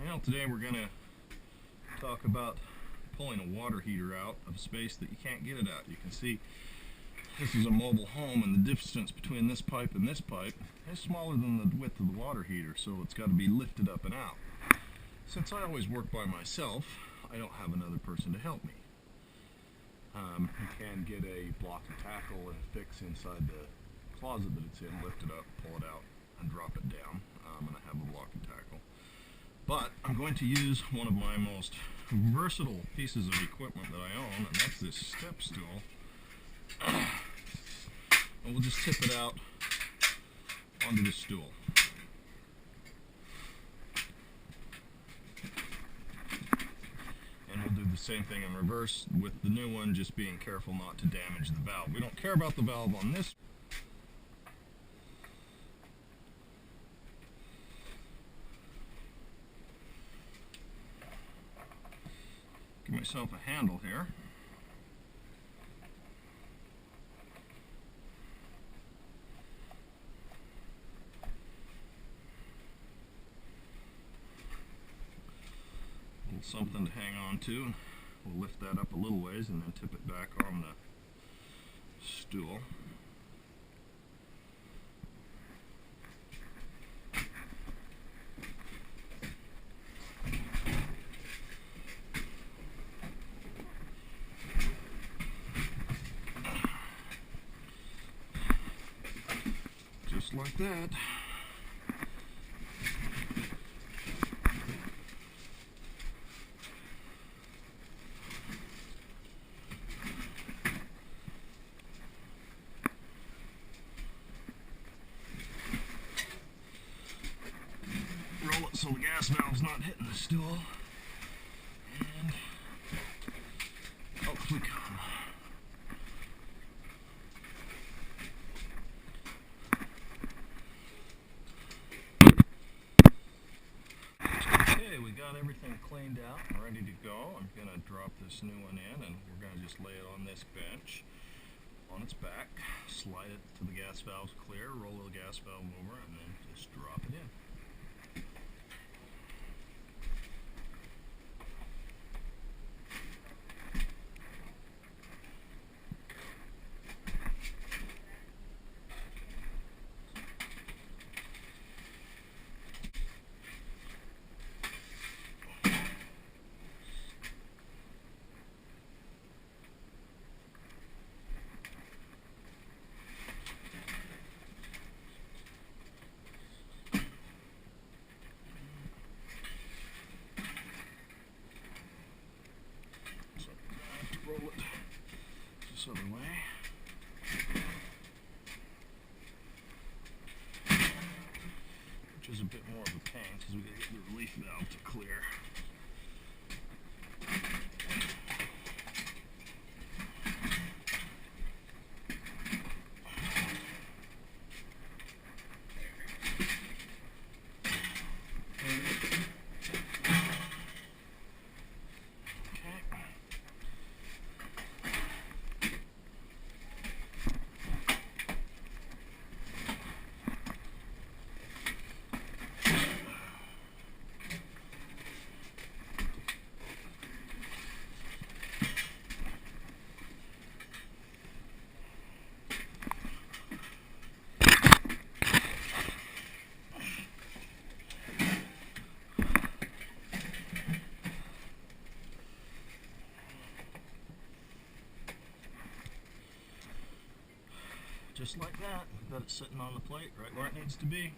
Well, today we're going to talk about pulling a water heater out of space that you can't get it out. You can see this is a mobile home, and the distance between this pipe and this pipe is smaller than the width of the water heater, so it's got to be lifted up and out. Since I always work by myself, I don't have another person to help me. You can get a block and tackle and fix inside the closet that it's in, lift it up, pull it out, and drop it down, and I have a block and tackle. But I'm going to use one of my most versatile pieces of equipment that I own, and that's this step stool. And we'll just tip it out onto the stool. And we'll do the same thing in reverse with the new one, just being careful not to damage the valve. We don't care about the valve on this. Give myself a handle here. Something to hang on to. We'll lift that up a little ways and then tip it back on the stool. Just like that. So the gas valve's not hitting the stool, and up we come. Okay, we got everything cleaned out and ready to go. I'm going to drop this new one in, and we're going to just lay it on this bench on its back, slide it till the gas valve's clear, roll the gas valve over, and then just drop it in. Roll it this other way, which is a bit more of a pain because we got to get the relief valve to clear. Just like that, got it sitting on the plate right where it needs to be.